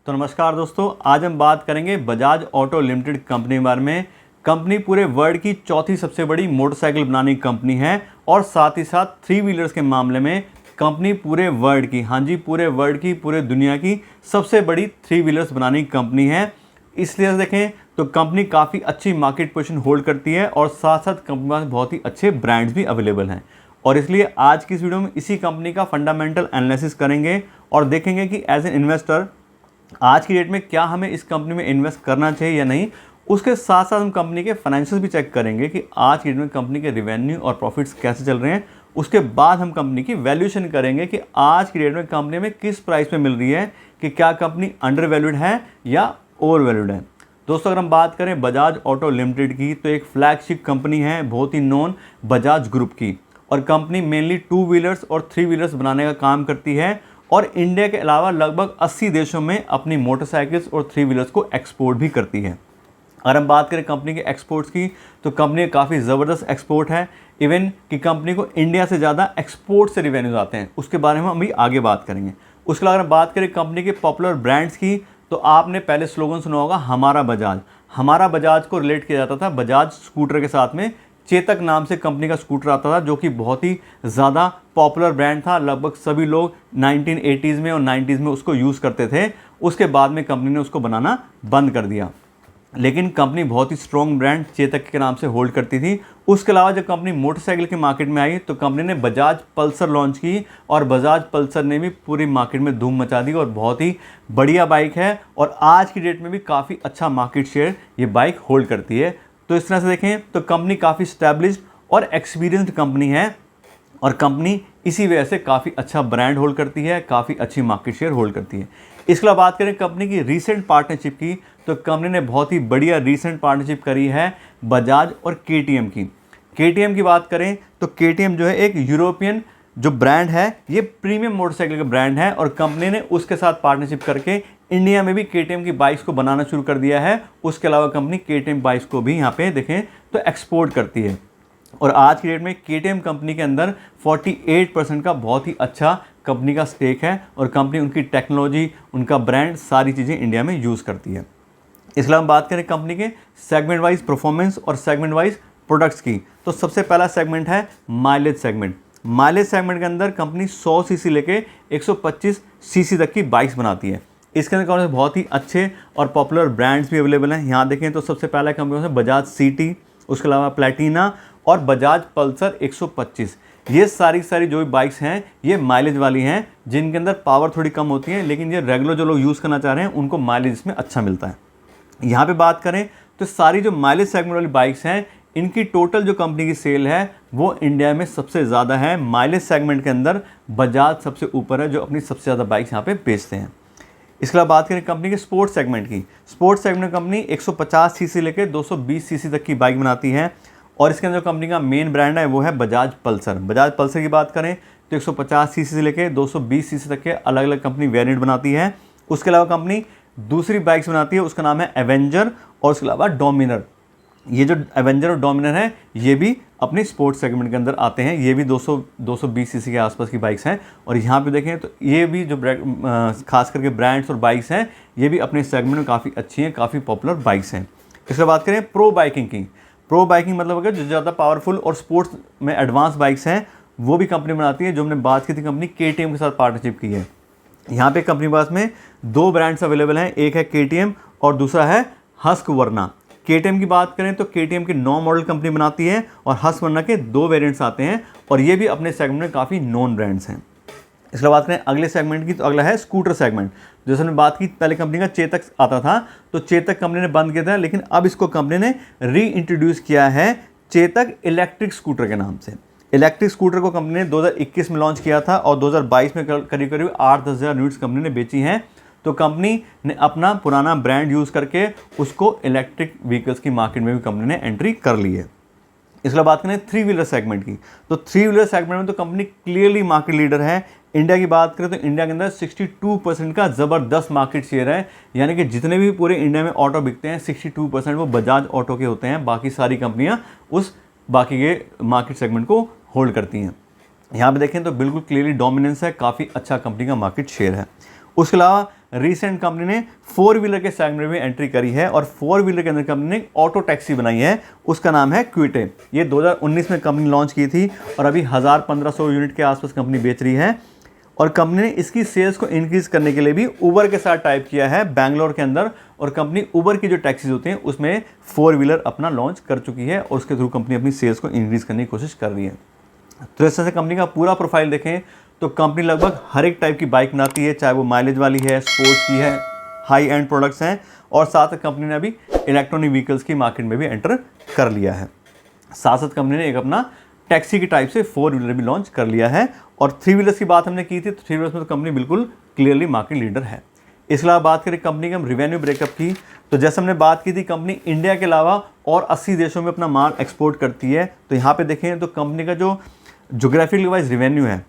तो नमस्कार दोस्तों, आज हम बात करेंगे बजाज ऑटो लिमिटेड कंपनी के बारे में। कंपनी पूरे वर्ल्ड की चौथी सबसे बड़ी मोटरसाइकिल बनाने की कंपनी है और साथ ही साथ थ्री व्हीलर्स के मामले में कंपनी पूरे वर्ल्ड की, हाँ जी, पूरे वर्ल्ड की, पूरे दुनिया की सबसे बड़ी थ्री व्हीलर्स बनाने की कंपनी है। इसलिए देखें तो कंपनी काफ़ी अच्छी मार्केट पोजीशन होल्ड करती है और साथ साथ कंपनी के पास बहुत ही अच्छे ब्रांड्स भी अवेलेबल हैं। और इसलिए आज की इस वीडियो में इसी कंपनी का फंडामेंटल एनालिसिस करेंगे और देखेंगे कि एज एन इन्वेस्टर आज की डेट में क्या हमें इस कंपनी में इन्वेस्ट करना चाहिए या नहीं। उसके साथ साथ हम कंपनी के फाइनेंशियल्स भी चेक करेंगे कि आज की डेट में कंपनी के रेवेन्यू और प्रॉफिट्स कैसे चल रहे हैं। उसके बाद हम कंपनी की वैल्यूएशन करेंगे कि आज की डेट में कंपनी में किस प्राइस में मिल रही है, कि क्या कंपनी अंडर वैल्यूड है या ओवर वैल्यूड है। दोस्तों, अगर हम बात करें बजाज ऑटो लिमिटेड की, तो एक फ्लैगशिप कंपनी है बहुत ही नोन बजाज ग्रुप की, और कंपनी मेनली टू व्हीलर्स और थ्री व्हीलर्स बनाने का काम करती है और इंडिया के अलावा लगभग 80 देशों में अपनी मोटरसाइकिल्स और थ्री व्हीलर्स को एक्सपोर्ट भी करती है। अगर हम बात करें कंपनी के एक्सपोर्ट्स की, तो कंपनी काफ़ी ज़बरदस्त एक्सपोर्ट है। इवन कि कंपनी को इंडिया से ज़्यादा एक्सपोर्ट से रिवेन्यूज आते हैं, उसके बारे में हम अभी आगे बात करेंगे। उसके अलावा अगर बात करें कंपनी के पॉपुलर ब्रांड्स की, तो आपने पहले स्लोगन सुना होगा हमारा बजाज। हमारा बजाज को रिलेट किया जाता था बजाज स्कूटर के साथ में। चेतक नाम से कंपनी का स्कूटर आता था जो कि बहुत ही ज़्यादा पॉपुलर ब्रांड था। लगभग सभी लोग 1980s में और 90s में उसको यूज़ करते थे। उसके बाद में कंपनी ने उसको बनाना बंद कर दिया, लेकिन कंपनी बहुत ही स्ट्रॉन्ग ब्रांड चेतक के नाम से होल्ड करती थी। उसके अलावा जब कंपनी मोटरसाइकिल के मार्केट में आई तो कंपनी ने बजाज पल्सर लॉन्च की और बजाज पल्सर ने भी पूरी मार्केट में धूम मचा दी और बहुत ही बढ़िया बाइक है और आज की डेट में भी काफ़ी अच्छा मार्केट शेयर ये बाइक होल्ड करती है। तो इस तरह से देखें तो कंपनी काफ़ी स्टैब्लिश्ड और एक्सपीरियंस्ड कंपनी है और कंपनी इसी वजह से काफ़ी अच्छा ब्रांड होल्ड करती है, काफ़ी अच्छी मार्केट शेयर होल्ड करती है। इसके अलावा बात करें कंपनी की रीसेंट पार्टनरशिप की, तो कंपनी ने बहुत ही बढ़िया रीसेंट पार्टनरशिप करी है बजाज और केटीएम की। केटीएम की बात करें तो केटीएम जो है एक यूरोपियन जो ब्रांड है, ये प्रीमियम मोटरसाइकिल का ब्रांड है और कंपनी ने उसके साथ पार्टनरशिप करके इंडिया में भी केटीएम की बाइक्स को बनाना शुरू कर दिया है। उसके अलावा कंपनी केटीएम बाइक्स को भी यहाँ पे देखें तो एक्सपोर्ट करती है और आज की डेट में केटीएम कंपनी के अंदर 48% का बहुत ही अच्छा कंपनी का स्टेक है और कंपनी उनकी टेक्नोलॉजी, उनका ब्रांड, सारी चीज़ें इंडिया में यूज़ करती है। इसके अलावा बात करें कंपनी के सेगमेंट वाइज परफॉर्मेंस और सेगमेंट वाइज प्रोडक्ट्स की, तो सबसे पहला सेगमेंट है माइलेज सेगमेंट। माइलेज सेगमेंट के अंदर कंपनी 100 सीसी लेके 125 सीसी तक की बाइक्स बनाती है। इसके अंदर कंपनी बहुत ही अच्छे और पॉपुलर ब्रांड्स भी अवेलेबल हैं। यहाँ देखें तो सबसे पहला कंपनी है बजाज सिटी, उसके अलावा प्लैटिना और बजाज पल्सर 125। ये सारी जो भी बाइक्स हैं ये माइलेज वाली हैं, जिनके अंदर पावर थोड़ी कम होती है, लेकिन ये रेगुलर जो लोग यूज़ करना चाह रहे हैं उनको माइलेज इसमें अच्छा मिलता है। यहाँ पे बात करें तो सारी जो माइलेज सेगमेंट वाली बाइक्स हैं, इनकी टोटल जो कंपनी की सेल है वो इंडिया में सबसे ज़्यादा है। माइलेज सेगमेंट के अंदर बजाज सबसे ऊपर है, जो अपनी सबसे ज़्यादा बाइक्स यहाँ पे बेचते हैं। इसके अलावा बात करें कंपनी के स्पोर्ट्स सेगमेंट की, स्पोर्ट्स सेगमेंट कंपनी 150 सीसी लेकर 220 सीसी तक की बाइक बनाती है और इसके अंदर जो कंपनी का मेन ब्रांड है वो है बजाज पल्सर। बजाज पल्सर की बात करें तो 150 सीसी से लेकर 220 सीसी तक के अलग अलग कंपनी वेरिएंट बनाती है। उसके अलावा कंपनी दूसरी बाइक्स बनाती है, उसका नाम है एवेंजर और उसके अलावा डोमिनर। ये जो एवेंजर और डोमिनर है ये भी अपने स्पोर्ट्स सेगमेंट के अंदर आते हैं। ये भी 220 सीसी के आसपास की बाइक्स हैं और यहाँ पे देखें तो ये भी जो खास करके ब्रांड्स और बाइक्स हैं ये भी अपने सेगमेंट में काफ़ी अच्छी हैं, काफ़ी पॉपुलर बाइक्स हैं। इसके बात करें प्रो बाइकिंग की, प्रो बाइकिंग मतलब अगर जो ज़्यादा पावरफुल और स्पोर्ट्स में एडवांस बाइक्स हैं वो भी कंपनी बनाती है, जो हमने बात की थी कंपनी केटीएम के साथ पार्टनरशिप की है। यहाँ पे कंपनी के पास में दो ब्रांड्स अवेलेबल हैं, एक है केटीएम और दूसरा है हस्कवर्ना। केटीएम की बात करें तो केटीएम के 9 मॉडल कंपनी बनाती है और हस्कवर्ना के 2 वेरिएंट्स आते हैं और ये भी अपने सेगमेंट में काफ़ी नोन ब्रांड्स हैं। इसके बात करें अगले सेगमेंट की, तो अगला है स्कूटर सेगमेंट। जैसे हमने बात की पहले कंपनी का चेतक आता था, तो चेतक कंपनी ने बंद किया था, लेकिन अब इसको कंपनी ने री इंट्रोड्यूस किया है चेतक इलेक्ट्रिक स्कूटर के नाम से। इलेक्ट्रिक स्कूटर को कंपनी ने 2021 में लॉन्च किया था और 2022 में करीब करीब 8-10 हज़ार यूनिट्स कंपनी ने बेची हैं। तो कंपनी ने अपना पुराना ब्रांड यूज़ करके उसको इलेक्ट्रिक व्हीकल्स की मार्केट में भी कंपनी ने एंट्री कर ली है। इसके बात करें थ्री व्हीलर सेगमेंट की, तो थ्री व्हीलर सेगमेंट में तो कंपनी क्लियरली मार्केट लीडर है। इंडिया की बात करें तो इंडिया के अंदर 62% का ज़बरदस्त मार्केट शेयर है, यानी कि जितने भी पूरे इंडिया में ऑटो बिकते हैं 62% वो बजाज ऑटो के होते हैं। बाकी सारी कंपनियां उस बाकी के मार्केट सेगमेंट को होल्ड करती हैं। यहाँ पे देखें तो बिल्कुल क्लियरली डोमिनेंस है, काफ़ी अच्छा कंपनी का मार्केट शेयर है। उसके अलावा रिसेंट कंपनी ने 4 व्हीलर के सेगमेंट में एंट्री करी है और 4 व्हीलर के अंदर कंपनी ने ऑटो टैक्सी बनाई है, उसका नाम है क्विटे। ये 2019 में कंपनी लॉन्च की थी और अभी 1000-1500 यूनिट के आसपास कंपनी बेच रही है। और कंपनी ने इसकी सेल्स को इंक्रीज करने के लिए भी उबर के साथ टाइप किया है बैंगलोर के अंदर, और कंपनी उबर की जो टैक्सीज होती हैं उसमें 4 व्हीलर अपना लॉन्च कर चुकी है और उसके थ्रू कंपनी अपनी सेल्स को इंक्रीज करने की कोशिश कर रही है। तो इस तरह से कंपनी का पूरा प्रोफाइल देखें तो कंपनी लगभग हर एक टाइप की बाइक बनाती है, चाहे वो माइलेज वाली है, स्पोर्ट्स की है, हाई एंड प्रोडक्ट्स हैं, और साथ कंपनी ने अभी इलेक्ट्रॉनिक व्हीकल्स की मार्केट में भी एंटर कर लिया है। साथ साथ कंपनी ने एक अपना टैक्सी की टाइप से 4 व्हीलर भी लॉन्च कर लिया है। और 3 व्हीलर्स की बात हमने की थी, तो 3 व्हीलर्स में तो कंपनी बिल्कुल क्लियरली मार्केट लीडर है। इसके अलावा बात करें कंपनी के हम रिवेन्यू ब्रेकअप की, तो जैसे हमने बात की थी कंपनी इंडिया के अलावा और 80 देशों में अपना माल एक्सपोर्ट करती है। तो यहाँ पे देखें तो कंपनी का जो ज्योग्राफिकल वाइज रिवेन्यू है,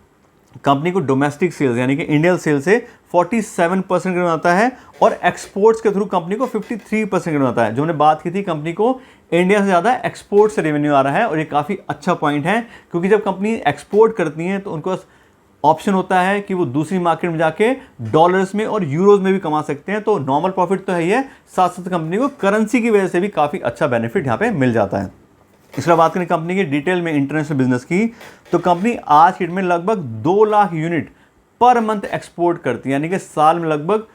कंपनी को डोमेस्टिक सेल्स यानी कि इंडियन सेल्स से 47% ग्रोथ आता है और एक्सपोर्ट्स के थ्रू कंपनी को 53% ग्रोथ आता है। जो हमने बात की थी कंपनी को इंडिया से ज़्यादा एक्सपोर्ट से रेवेन्यू आ रहा है, और ये काफ़ी अच्छा पॉइंट है क्योंकि जब कंपनी एक्सपोर्ट करती है तो उनको ऑप्शन होता है कि वो दूसरी मार्केट में जाके डॉलर्स में और यूरोज में भी कमा सकते हैं। तो नॉर्मल प्रॉफिट तो है ही है, साथ साथ कंपनी को करेंसी की वजह से भी काफ़ी अच्छा बेनिफिट यहाँ पे मिल जाता है। इसके बात करें कंपनी की डिटेल में इंटरनेशनल बिजनेस की, तो कंपनी आज की डेट में लगभग 2 lakh unit per month export करती है, यानी कि साल में लगभग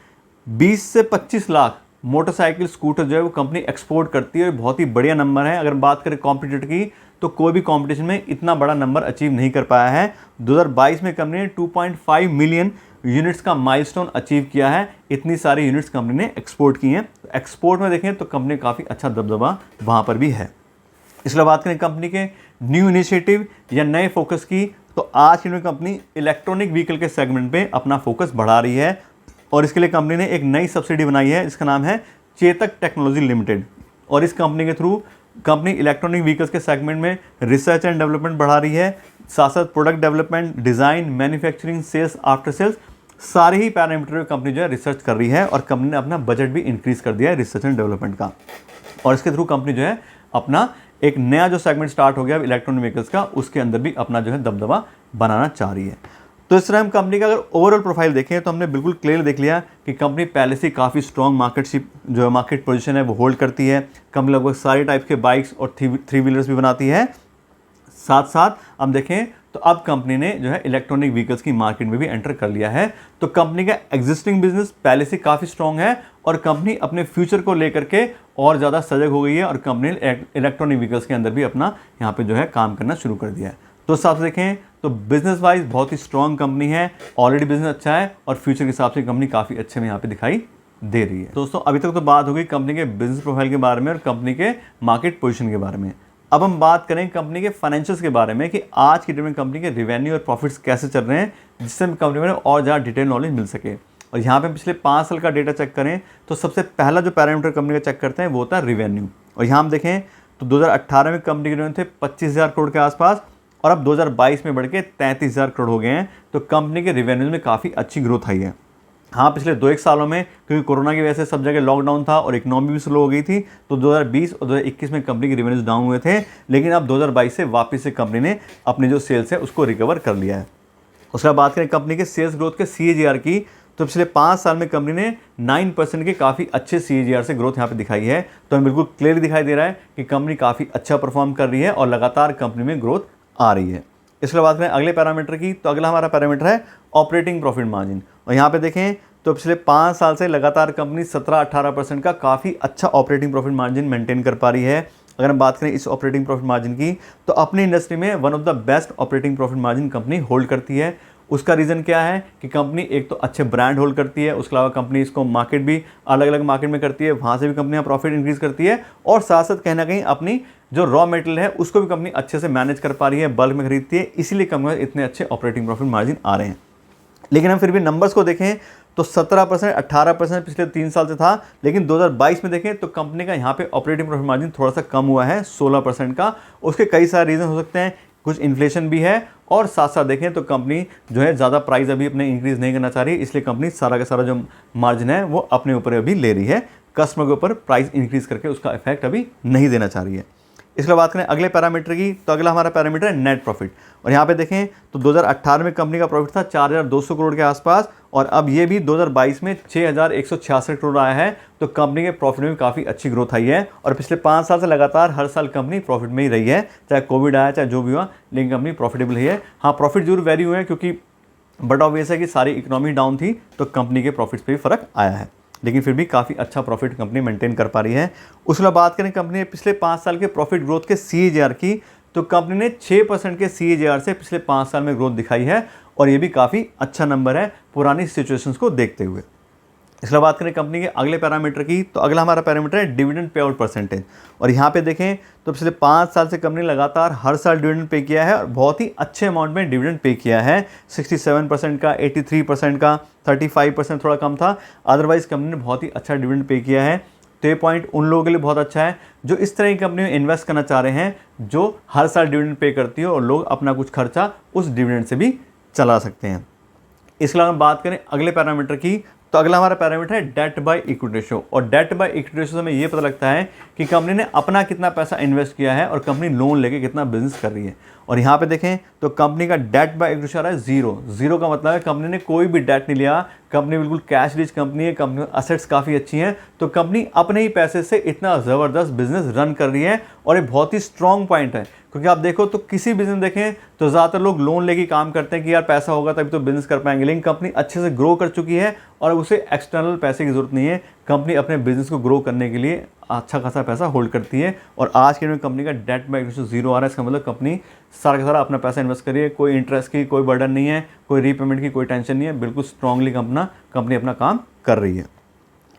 20 से 25 लाख मोटरसाइकिल स्कूटर जो है वो कंपनी एक्सपोर्ट करती है। बहुत ही बढ़िया नंबर है। अगर बात करें कॉम्पिटिटर की तो कोई भी कॉम्पिटिशन में इतना बड़ा नंबर अचीव नहीं कर पाया है। 2022 में कंपनी ने 2.5 मिलियन यूनिट्स का माइलस्टोन अचीव किया है। इतनी सारी यूनिट्स कंपनी ने एक्सपोर्ट की हैं। एक्सपोर्ट में देखें तो कंपनी काफ़ी अच्छा दबदबा वहाँ पर भी है। इसलिए बात करें कंपनी के न्यू इनिशिएटिव या नए फोकस की, तो आज की कंपनी इलेक्ट्रॉनिक व्हीकल के सेगमेंट पे अपना फोकस बढ़ा रही है और इसके लिए कंपनी ने एक नई सब्सिडी बनाई है, इसका नाम है चेतक टेक्नोलॉजी लिमिटेड। और इस कंपनी के थ्रू कंपनी इलेक्ट्रॉनिक व्हीकल्स के सेगमेंट में रिसर्च एंड डेवलपमेंट बढ़ा रही है, साथ साथ product development, design, manufacturing, sales, after sales, सारे ही पैरामीटर में कंपनी जो है रिसर्च कर रही है और कंपनी ने अपना बजट भी इंक्रीज़ कर दिया है रिसर्च एंड डेवलपमेंट का। और इसके थ्रू कंपनी जो है अपना एक नया जो सेगमेंट स्टार्ट हो गया इलेक्ट्रॉनिक व्हीकल्स का, उसके अंदर भी अपना जो है दबदबा बनाना चाह रही है। तो इस तरह हम कंपनी का अगर ओवरऑल प्रोफाइल देखें तो हमने बिल्कुल क्लियर देख लिया कि कंपनी पहले से काफ़ी स्ट्रॉन्ग मार्केटशिप जो मार्केट पोजीशन है वो होल्ड करती है। कंपनी लगभग सारे टाइप के बाइक्स और 3 व्हीलर्स भी बनाती है। साथ साथ हम देखें तो अब कंपनी ने जो है इलेक्ट्रॉनिक व्हीकल्स की मार्केट में भी एंटर कर लिया है। तो कंपनी का एग्जिस्टिंग बिजनेस पहले से काफ़ी स्ट्रॉन्ग है और कंपनी अपने फ्यूचर को लेकर के और ज़्यादा सजग हो गई है और कंपनी ने इलेक्ट्रॉनिक व्हीकल्स के अंदर भी अपना यहाँ पे जो है काम करना शुरू कर दिया है। तो इस हिसाब से देखें तो बिजनेस वाइज बहुत ही स्ट्रॉन्ग कंपनी है, ऑलरेडी बिजनेस अच्छा है और फ्यूचर के हिसाब से कंपनी काफ़ी अच्छे में यहाँ पे दिखाई दे रही है। दोस्तों अभी तक तो बात हो गई कंपनी के बिजनेस प्रोफाइल के बारे में और कंपनी के मार्केट पोजीशन के बारे में। अब हम बात करें कंपनी के फाइनेंशियल्स के बारे में कि आज की डेट में कंपनी के रेवेन्यू और प्रॉफिट्स कैसे चल रहे हैं, जिससे कंपनी में और ज़्यादा डिटेल नॉलेज मिल सके। और यहाँ पे पिछले 5 साल का डेटा चेक करें तो सबसे पहला जो पैरामीटर कंपनी का चेक करते हैं वो होता है रेवेन्यू। और यहाँ हम देखें तो 2018 में कंपनी के रेवेन्यू थे 25,000 करोड़ के आसपास और अब 2022 में बढ़ के 33,000 करोड़ हो गए हैं। तो कंपनी के रेवेन्यू में काफ़ी अच्छी ग्रोथ आई है। हाँ, पिछले 2-1 सालों में क्योंकि कोरोना की वजह से सब जगह लॉकडाउन था और इकोनॉमी भी स्लो हो गई थी, तो 2020 और 2021 में कंपनी के रेवेन्यूज डाउन हुए थे, लेकिन अब 2022 से वापस से कंपनी ने अपनी जो सेल्स है उसको रिकवर कर लिया है। उसके बाद बात करें कंपनी के सेल्स ग्रोथ के CAGR की, तो पिछले 5 साल में कंपनी ने 9% के काफ़ी अच्छे CAGR से ग्रोथ यहाँ पे दिखाई है। तो हमें बिल्कुल क्लियर दिखाई दे रहा है कि कंपनी काफ़ी अच्छा परफॉर्म कर रही है और लगातार कंपनी में ग्रोथ आ रही है। इसके बाद करें अगले पैरामीटर की, तो अगला हमारा पैरामीटर है ऑपरेटिंग प्रॉफिट मार्जिन। और यहाँ पे देखें तो पिछले 5 साल से लगातार कंपनी 17-18% का काफ़ी अच्छा ऑपरेटिंग प्रॉफिट मार्जिन मेंटेन कर पा रही है। अगर हम बात करें इस ऑपरेटिंग प्रॉफिट मार्जिन की, तो अपनी इंडस्ट्री में one of the best operating profit margin company hold करती है। उसका रीज़न क्या है कि कंपनी एक तो अच्छे ब्रांड होल्ड करती है, उसके अलावा कंपनी इसको मार्केट भी अलग अलग मार्केट में करती है, वहाँ से भी कंपनी प्रॉफिट इंक्रीज़ करती है और साथ साथ कहीं ना कहीं अपनी जो रॉ मटेरियल है उसको भी कंपनी अच्छे से मैनेज कर पा रही है, बल्क में खरीदती है, इसीलिए कंपनी में इतने अच्छे ऑपरेटिंग प्रॉफिट मार्जिन आ रहे हैं। लेकिन हम फिर भी नंबर्स को देखें तो 17%, 18% पिछले 3 साल से था, लेकिन 2022 में देखें तो कंपनी का यहाँ पे ऑपरेटिंग प्रॉफिट मार्जिन थोड़ा सा कम हुआ है 16% का। उसके कई सारे रीज़न हो सकते हैं, कुछ इन्फ्लेशन भी है और साथ साथ देखें तो कंपनी जो है ज़्यादा प्राइस अभी अपने इंक्रीज़ नहीं करना चाह रही है, इसलिए कंपनी सारा का सारा जो मार्जिन है वो अपने ऊपर अभी ले रही है, कस्टमर के ऊपर प्राइस इंक्रीज़ करके उसका इफेक्ट अभी नहीं देना चाह रही है। इसके बात करें अगले पैरामीटर की, तो अगला हमारा पैरामीटर है नेट प्रॉफिट। और यहाँ पे देखें तो 2018 में कंपनी का प्रॉफिट था 4,200 करोड़ के आसपास, और अब ये भी 2022 में 6,166 करोड़ आया है। तो कंपनी के प्रॉफिट में भी काफ़ी अच्छी ग्रोथ आई है, और पिछले 5 साल से लगातार हर साल कंपनी प्रॉफिट में ही रही है, चाहे कोविड आया चाहे जो भी हुआ, लेकिन कंपनी प्रॉफिटेबल ही है। हाँ, प्रॉफिट जरूर वेरी हुए हैं, क्योंकि बट ऑब्वियस है कि सारी इकोनॉमी डाउन थी, तो कंपनी के प्रॉफिट्स पे भी फर्क आया है, लेकिन फिर भी काफ़ी अच्छा प्रॉफिट कंपनी मेंटेन कर पा रही है। उसके बाद बात करें कंपनी ने पिछले 5 साल के प्रॉफिट ग्रोथ के CAGR की, तो कंपनी ने 6% के CAGR से पिछले 5 साल में ग्रोथ दिखाई है, और ये भी काफ़ी अच्छा नंबर है पुरानी सिचुएशंस को देखते हुए। इसके बात करें कंपनी के अगले पैरामीटर की, तो अगला हमारा पैरामीटर है डिविडेंड पे आउट परसेंटेज। और यहाँ पे देखें तो पिछले 5 साल से कंपनी लगातार हर साल डिविडेंड पे किया है, और बहुत ही अच्छे अमाउंट में डिविडेंड पे किया है। 67% का, 83% का, 35% थोड़ा कम था, अदरवाइज कंपनी ने बहुत ही अच्छा डिविडेंड पे किया है। तो ये पॉइंट उन लोगों के लिए बहुत अच्छा है जो इस तरह की कंपनी में इन्वेस्ट करना चाह रहे हैं, जो हर साल डिविडेंड पे करती है, और लोग अपना कुछ खर्चा उस डिविडेंड से भी चला सकते हैं। इसके अलावा बात करें अगले पैरामीटर की, तो अगला हमारा पैरामीटर है डेट बाय इक्विटी रेशियो। और डेट बाय इक्विटी रेशियो से हमें ये पता लगता है कि कंपनी ने अपना कितना पैसा इन्वेस्ट किया है, और कंपनी लोन लेके कितना बिजनेस कर रही है। और यहाँ पे देखें तो कंपनी का डेट बाय इक्विटी रेशियो आ रहा है 0। 0 का मतलब है कंपनी ने कोई भी डेट नहीं लिया, कंपनी बिल्कुल कैश रिच कंपनी है, कंपनी में असेट्स काफ़ी अच्छी हैं, तो कंपनी अपने ही पैसे से इतना ज़बरदस्त बिजनेस रन कर रही है। और ये बहुत ही स्ट्रॉन्ग पॉइंट है, क्योंकि आप देखो तो किसी बिजनेस देखें तो ज़्यादातर लोग लोन लेके काम करते हैं कि यार पैसा होगा तभी तो बिजनेस कर पाएंगे, लेकिन कंपनी अच्छे से ग्रो कर चुकी है, और उसे एक्सटर्नल पैसे की जरूरत नहीं है। कंपनी अपने बिजनेस को ग्रो करने के लिए अच्छा खासा पैसा होल्ड करती है, और आज के दिन में कंपनी का डेट बाय इक्विटी रेशियो 0 आ रहा है। इसका मतलब कंपनी सारा का सारा अपना पैसा इन्वेस्ट करिए, कोई इंटरेस्ट की कोई बर्डन नहीं है, कोई रीपेमेंट की कोई टेंशन नहीं है, बिल्कुल स्ट्रांगली कंपनी अपना काम कर रही है।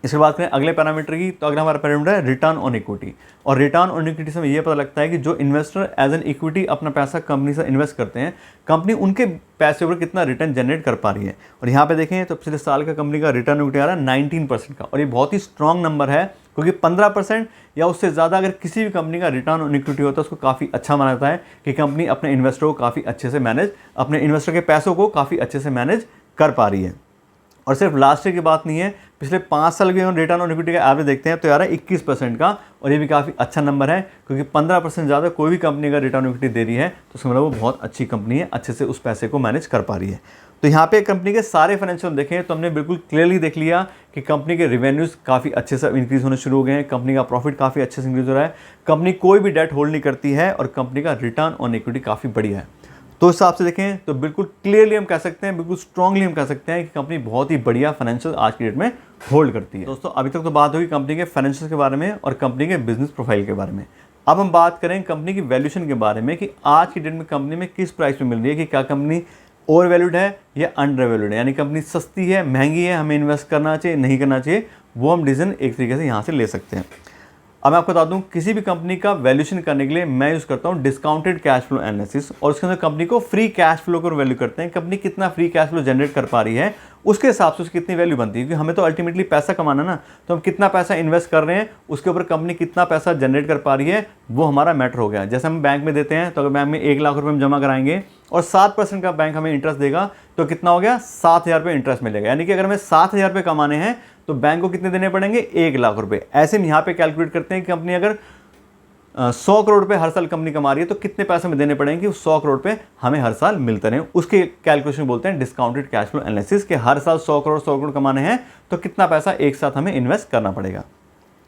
इसके बाद करें अगले पैरामीटर की, तो अगला हमारा पैरामीटर है रिटर्न ऑन इक्विटी। और रिटर्न ऑन इक्विटी से हमें यह पता लगता है कि जो इन्वेस्टर एज एन इक्विटी अपना पैसा कंपनी से इन्वेस्ट करते हैं, कंपनी उनके पैसे पर कितना रिटर्न जनरेट कर पा रही है। और यहाँ पे देखें तो पिछले साल का कंपनी का रिटर्न इक्विटी आ रहा है 19% का, और ये बहुत ही स्ट्रॉन्ग नंबर है, क्योंकि 15% या उससे ज़्यादा अगर किसी भी कंपनी का रिटर्न ऑन इक्विटी होता है, उसको काफ़ी अच्छा माना जाता है कि कंपनी अपने इन्वेस्टरों को काफ़ी अच्छे से मैनेज, अपने इन्वेस्टर के पैसों को काफ़ी अच्छे से मैनेज कर पा रही है। और सिर्फ लास्ट ईयर की बात नहीं है, पिछले 5 साल के रिटर्न ऑन इक्विटी का एवरेज देखते हैं तो यार 21% का, और ये भी काफ़ी अच्छा नंबर है, क्योंकि 15% ज़्यादा कोई भी कंपनी अगर रिटर्न ऑन इक्विटी दे रही है तो उसका मतलब वो बहुत अच्छी कंपनी है, अच्छे से उस पैसे को मैनेज कर पा रही है। तो यहाँ पे कंपनी के सारे फाइनेंशियल देखें तो हमने बिल्कुल क्लियरली देख लिया कि कंपनी के रेवेन्यूज़ काफ़ी अच्छे से इंक्रीज़ होने शुरू हो गए हैं, कंपनी का प्रॉफिट काफ़ी अच्छे से इंक्रीज़ हो रहा है, कंपनी कोई भी डेट होल्ड नहीं करती है, और कंपनी का रिटर्न ऑन इक्विटी काफ़ी बढ़िया है। तो इस हिसाब से देखें तो बिल्कुल क्लियरली हम कह सकते हैं, बिल्कुल स्ट्रांगली हम कह सकते हैं कि कंपनी बहुत ही बढ़िया फाइनेंशियल आज की डेट में होल्ड करती है। दोस्तों अभी तक तो बात होगी कंपनी के फाइनेंशियल के बारे में और कंपनी के बिजनेस प्रोफाइल के बारे में। अब हम बात करें कंपनी की वैल्यूएशन के बारे में कि आज की डेट में कंपनी में किस प्राइस में मिल रही है, कि क्या कंपनी ओवर वैल्यूड है या अंडर वैल्यूड है, यानी कंपनी सस्ती है, महंगी है, हमें इन्वेस्ट करना चाहिए, नहीं करना चाहिए, वो हम डिसीजन एक तरीके से यहाँ से ले सकते हैं। अब मैं आपको बता दूं किसी भी कंपनी का वैल्यूएशन करने के लिए मैं यूज़ करता हूं डिस्काउंटेड कैश फ्लो एनालिसिस, और उसके अंदर कंपनी को फ्री कैश फ्लो को वैल्यू करते हैं, कंपनी कितना फ्री कैश फ्लो जनरेट कर पा रही है उसके हिसाब से उसकी कितनी वैल्यू बनती है, क्योंकि हमें तो अल्टीमेटली पैसा कमाना ना, तो हम कितना पैसा इन्वेस्ट कर रहे हैं उसके ऊपर कंपनी कितना पैसा जनरेट कर पा रही है वो हमारा मैटर हो गया। जैसे हम बैंक में देते हैं तो अगर बैंक में 1 लाख रुपये हम जमा कराएंगे और 7% का बैंक हमें इंटरेस्ट देगा तो कितना हो गया, 7,000 रुपये इंटरेस्ट मिलेगा, यानी कि अगर हमें 7,000 रुपये कमाने हैं तो बैंक को कितने देने पड़ेंगे, 1 लाख रुपये। ऐसे हम यहाँ पे कैलकुलेट करते हैं कि कंपनी अगर 100 करोड़ रुपये हर साल कंपनी कमा रही है तो कितने पैसे में देने पड़ेंगे कि 100 करोड़ रुपये हमें हर साल मिलते रहे, उसके कैलकुलेशन बोलते हैं डिस्काउंटेड कैश फ्लो एनालिसिस, के हर साल 100 करोड़ कमाने हैं तो कितना पैसा एक साथ हमें इन्वेस्ट करना पड़ेगा।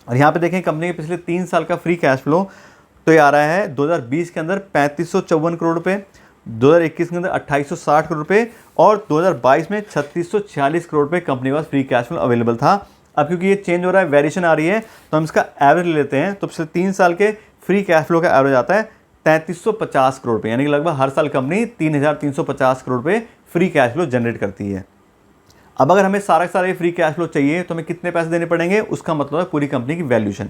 और यहाँ पे देखें कंपनी के पिछले 3 साल का फ्री कैश फ्लो तो ये आ रहा है 2020 के अंदर 3554 करोड़ रुपये, 2021 के अंदर 2860 करोड़ रुपये, और 2022 में 3646 करोड़ रुपये कंपनी के पास फ्री कैश फ्लो अवेलेबल था। अब क्योंकि ये चेंज हो रहा है, वेरिएशन आ रही है, तो हम इसका एवरेज ले लेते हैं, तो पिछले 3 साल के फ्री कैश फ्लो का एवरेज आता है 3350 करोड़ रुपये, यानी कि लगभग हर साल कंपनी 3350 करोड़ रुपये फ्री कैश फ्लो जनरेट करती है। अब अगर हमें सारे फ्री कैश फ्लो चाहिए तो हमें कितने पैसे देने पड़ेंगे, उसका मतलब है पूरी कंपनी की वैल्यूएशन।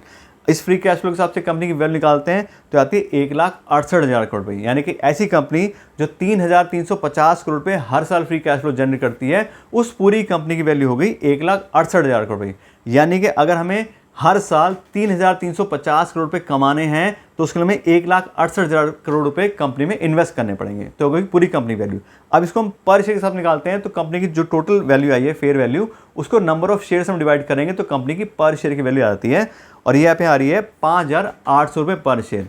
इस फ्री कैश फ्लो के हिसाब से कंपनी की वैल्यू निकालते हैं तो आती है 1,68,000 करोड़ रुपये, यानी कि ऐसी कंपनी जो 3,350 करोड़ रुपये हर साल फ्री कैश फ्लो जनरेट करती है, उस पूरी कंपनी की वैल्यू हो गई 1,68,000 करोड़ रुपये। यानी कि अगर हमें हर साल 3,350 करोड़ रुपये कमाने हैं तो उसके लिए हमें 1,68,000 करोड़ रुपये कंपनी में इन्वेस्ट करने पड़ेंगे, तो हो गई पूरी कंपनी वैल्यू। अब इसको हम पर शेयर के साथ निकालते हैं तो कंपनी की जो टोटल वैल्यू आई है, फेयर वैल्यू, उसको नंबर ऑफ शेयर से हम डिवाइड करेंगे तो कंपनी की पर शेयर की वैल्यू आती है, और ये यहाँ पे आ रही है 5,800 रुपये पर शेयर।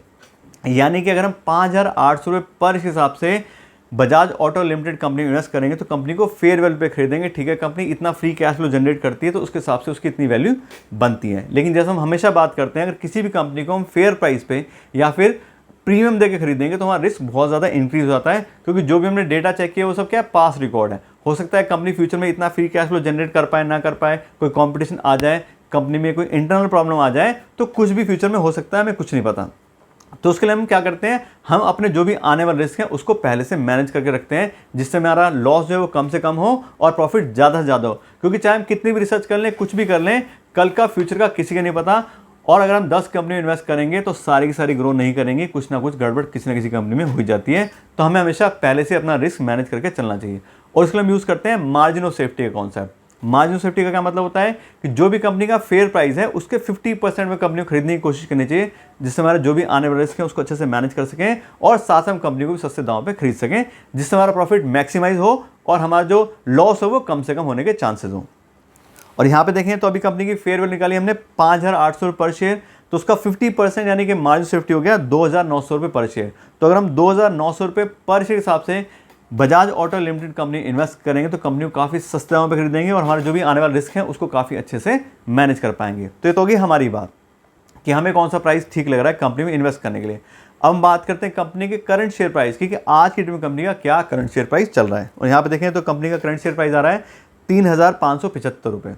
यानी कि अगर हम 5,800 रुपये पर के हिसाब से बजाज ऑटो लिमिटेड कंपनी में इन्वेस्ट करेंगे तो कंपनी को फेयर वैल्यू पे खरीदेंगे। ठीक है, कंपनी इतना फ्री कैश फ्लो जनरेट करती है तो उसके हिसाब से उसकी इतनी वैल्यू बनती है। लेकिन जैसे हम हमेशा बात करते हैं, अगर किसी भी कंपनी को हम फेयर प्राइस पे या फिर प्रीमियम देके खरीदेंगे तो हमारा रिस्क बहुत ज़्यादा इंक्रीज हो जाता है, क्योंकि जो भी हमने डेटा चेक किया वो सब क्या है, पास रिकॉर्ड है। हो सकता है कंपनी फ्यूचर में इतना फ्री कैश फ्लो जनरेट कर पाए ना कर पाए, कोई कंपटीशन आ जाए, कंपनी में कोई इंटरनल प्रॉब्लम आ जाए, तो कुछ भी फ्यूचर में हो सकता है, हमें कुछ नहीं पता। तो उसके लिए हम क्या करते हैं, हम अपने जो भी आने वाले रिस्क हैं उसको पहले से मैनेज करके रखते हैं, जिससे हमारा लॉस जो है वो कम से कम हो और प्रॉफिट ज़्यादा से ज़्यादा हो। क्योंकि चाहे हम कितनी भी रिसर्च कर लें, कुछ भी कर लें, कल का फ्यूचर का किसी का नहीं पता। और अगर हम 10 कंपनी में इन्वेस्ट करेंगे तो सारी की सारी ग्रो नहीं करेंगी, कुछ ना कुछ गड़बड़ किसी ना किसी कंपनी में हो जाती है। तो हमें हमेशा पहले से अपना रिस्क मैनेज करके चलना चाहिए। और इसके लिए हम यूज़ करते हैं मार्जिन ऑफ सेफ्टी का कॉन्सेप्ट। मार्जिन ऑफ सेफ्टी का क्या मतलब होता है कि जो भी कंपनी का फेयर प्राइस है उसके 50% में कंपनी को खरीदने की कोशिश करनी चाहिए, जिससे हमारा जो भी आने वाले रिस्क है उसको अच्छे से मैनेज कर सकें और साथ हम कंपनी को भी सस्ते दामों पे खरीद सकें, जिससे हमारा प्रॉफिट मैक्सिमाइज हो और हमारा जो लॉस हो वो कम से कम होने के चांसेस हो। और यहाँ पे देखें तो अभी कंपनी की फेयर वैल्यू निकाली हमने 5,800 रुपये पर शेयर, तो उसका 50% यानी कि मार्जिन सेफ्टी हो गया 2,900 रुपये पर शेयर। तो अगर हम 2,900 रुपये पर शेयर के हिसाब से Bajaj auto limited company invest करेंगे तो कंपनी को काफ़ी सस्ते दामों पे खरीदेंगे और हमारे जो भी आने वाले रिस्क हैं उसको काफ़ी अच्छे से मैनेज कर पाएंगे। तो ये तो होगी हमारी बात कि हमें कौन सा प्राइस ठीक लग रहा है कंपनी में इन्वेस्ट करने के लिए। अब हम बात करते हैं कंपनी के करंट शेयर प्राइस की, कि आज की डेट में कंपनी का क्या करंट शेयर प्राइस चल रहा है। और यहाँ पे देखें तो कंपनी का करंट शेयर प्राइस आ रहा है 3,575 रुपये,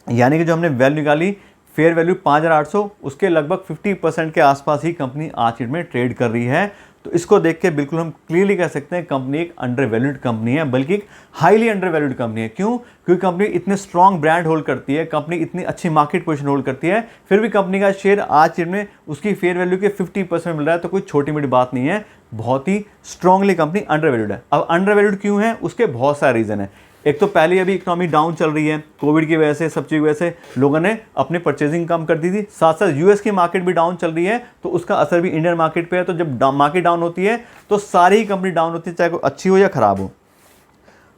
यानी कि जो हमने वैल्यू निकाली फेयर वैल्यू 5,800, उसके लगभग 50% के आसपास ही कंपनी आज की डेट में ट्रेड कर रही है। तो इसको देख के बिल्कुल हम क्लियरली कह सकते हैं कंपनी एक अंडर वैल्यूड कंपनी है, बल्कि एक हाईली अंडर वैल्यूड कंपनी है। क्यों? क्योंकि कंपनी इतने स्ट्रॉन्ग ब्रांड होल्ड करती है, कंपनी इतनी अच्छी मार्केट पोजीशन होल्ड करती है, फिर भी कंपनी का शेयर आज की डेट में उसकी फेयर वैल्यू के 50% मिल रहा है। तो कोई छोटी मोटी बात नहीं है, बहुत ही स्ट्रांगली कंपनी अंडर वैल्यूड है। अब अंडर वैल्यूड क्यों है, उसके बहुत सारे रीज़न है। एक तो पहले अभी इकोनॉमी डाउन चल रही है, कोविड की वजह से, सब चीज़ की वजह से लोगों ने अपनी परचेजिंग कम कर दी थी। साथ साथ यूएस की मार्केट भी डाउन चल रही है, तो उसका असर भी इंडियन मार्केट पे है। तो जब मार्केट डाउन होती है तो सारी ही कंपनी डाउन होती है, चाहे कोई अच्छी हो या खराब हो।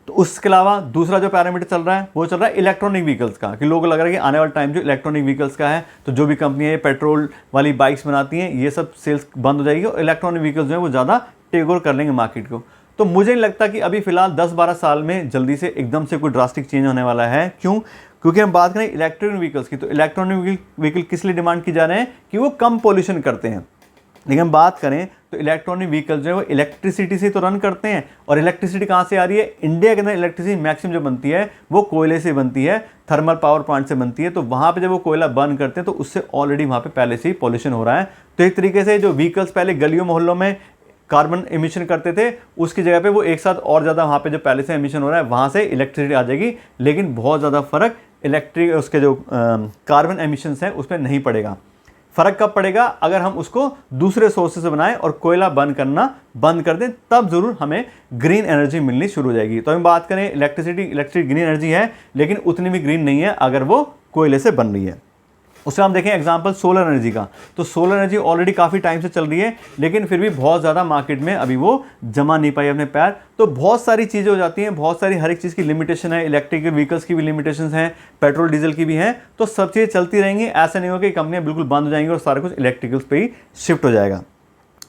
तो उसके अलावा दूसरा जो पैरामीटर चल रहा है वो चल रहा है इलेक्ट्रॉनिक व्हीकल्स का, कि लोगों को लग रहा है कि आने वाला टाइम जो इलेक्ट्रॉनिक व्हीकल्स का है, तो जो भी कंपनी है पेट्रोल वाली बाइक्स बनाती हैं ये सब सेल्स बंद हो जाएगी और इलेक्ट्रॉनिक व्हीकल्स जो है वो ज़्यादा टेक ओवर कर लेंगे मार्केट को। तो मुझे नहीं लगता कि अभी फिलहाल 10-12 साल में जल्दी से एकदम से कोई ड्रास्टिक चेंज होने वाला है। क्यों? क्योंकि हम बात करें इलेक्ट्रॉनिक व्हीकल्स की, तो इलेक्ट्रॉनिक व्हीकल किस लिए डिमांड की जा रहे हैं कि वो कम पॉल्यूशन करते हैं। लेकिन हम बात करें तो इलेक्ट्रॉनिक व्हीकल जो है वो इलेक्ट्रिसिटी से तो रन करते हैं, और इलेक्ट्रिसिटी कहाँ से आ रही है? इंडिया के अंदर इलेक्ट्रिसिटी मैक्सिमम जो बनती है वो कोयले से बनती है, थर्मल पावर प्लांट से बनती है। तो वहाँ पे जब वो कोयला बर्न करते हैं तो उससे ऑलरेडी वहाँ पे पहले से ही पॉल्यूशन हो रहा है। तो एक तरीके से जो व्हीकल्स पहले गलियों मोहल्लों में कार्बन एमिशन करते थे, उसकी जगह पे वो एक साथ और ज़्यादा वहाँ पे जो पहले से एमिशन हो रहा है वहाँ से इलेक्ट्रिसिटी आ जाएगी। लेकिन बहुत ज़्यादा फर्क इलेक्ट्रिक उसके जो कार्बन एमिशंस हैं उस पर नहीं पड़ेगा। फ़र्क कब पड़ेगा? अगर हम उसको दूसरे सोर्सेज से बनाएं और कोयला बर्न करना बंद कर दें, तब ज़रूर हमें ग्रीन एनर्जी मिलनी शुरू हो जाएगी। तो हम बात करें इलेक्ट्रिक ग्रीन एनर्जी है, लेकिन उतनी भी ग्रीन नहीं है अगर वो कोयले से बन रही है। उससे हम देखें एग्जांपल सोलर एनर्जी का, तो सोलर एनर्जी ऑलरेडी काफ़ी टाइम से चल रही है, लेकिन फिर भी बहुत ज़्यादा मार्केट में अभी वो जमा नहीं पाई अपने पैर। तो बहुत सारी चीज़ें हो जाती हैं, बहुत सारी हर एक चीज़ की लिमिटेशन है, इलेक्ट्रिक व्हीकल्स की भी लिमिटेशन हैं, पेट्रोल डीजल की भी हैं। तो सब चीज़ें चलती रहेंगी, ऐसा नहीं होगा कि कंपनियाँ बिल्कुल बंद हो जाएंगी और सारा कुछ इलेक्ट्रिकल्स पर ही शिफ्ट हो जाएगा।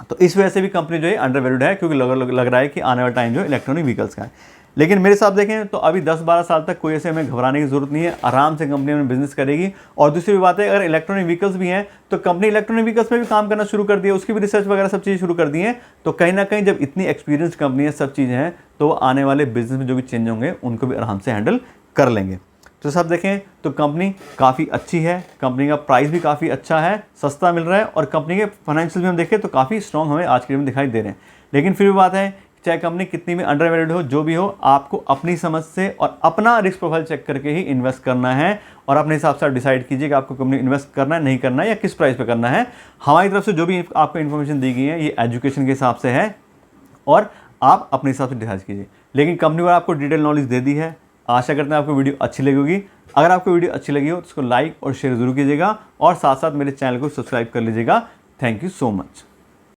तो इस वजह से भी कंपनी जो है अंडर वैल्यूड है, क्योंकि लग रहा है कि आने वाला टाइम जो इलेक्ट्रॉनिक व्हीकल्स का है। लेकिन मेरे साथ देखें तो अभी 10-12 साल तक कोई ऐसे हमें घबराने की जरूरत नहीं है, आराम से कंपनी में बिजनेस करेगी। और दूसरी बात है, अगर इलेक्ट्रॉनिक व्हीकल्स भी हैं तो कंपनी इलेक्ट्रॉनिक व्हीकल्स में भी काम करना शुरू कर दिया, उसकी भी रिसर्च वगैरह सब चीज़ शुरू कर दी है। तो कहीं ना कहीं जब इतनी एक्सपीरियंस कंपनी है, सब चीज़ें हैं, तो आने वाले बिजनेस में जो भी चेंज होंगे उनको भी आराम से हैंडल कर लेंगे। तो सब देखें तो कंपनी काफ़ी अच्छी है, कंपनी का प्राइस भी काफ़ी अच्छा है, सस्ता मिल रहा है, और कंपनी के फाइनेंशियल भी हम देखें तो काफ़ी स्ट्रॉन्ग हमें आज के डेट में दिखाई दे रहे हैं। लेकिन फिर भी बात है, चाहे कंपनी कितनी भी अंडर वैल्यूड हो, जो भी हो, आपको अपनी समझ से और अपना रिस्क प्रोफाइल चेक करके ही इन्वेस्ट करना है, और अपने हिसाब से आप डिसाइड कीजिए कि आपको कंपनी इन्वेस्ट करना है, नहीं करना है, या किस प्राइस पे करना है। हमारी तरफ से जो भी आपको इन्फॉर्मेशन दी गई है ये एजुकेशन के हिसाब से है, और आप अपने हिसाब से डिसाइड कीजिए। लेकिन कंपनी वाला आपको डिटेल नॉलेज दे दी है। आशा करते हैं आपको वीडियो अच्छी लगी होगी। अगर आपको वीडियो अच्छी लगी हो तो उसको लाइक और शेयर जरूर कीजिएगा, और साथ साथ मेरे चैनल को सब्सक्राइब कर लीजिएगा। Thank you so much.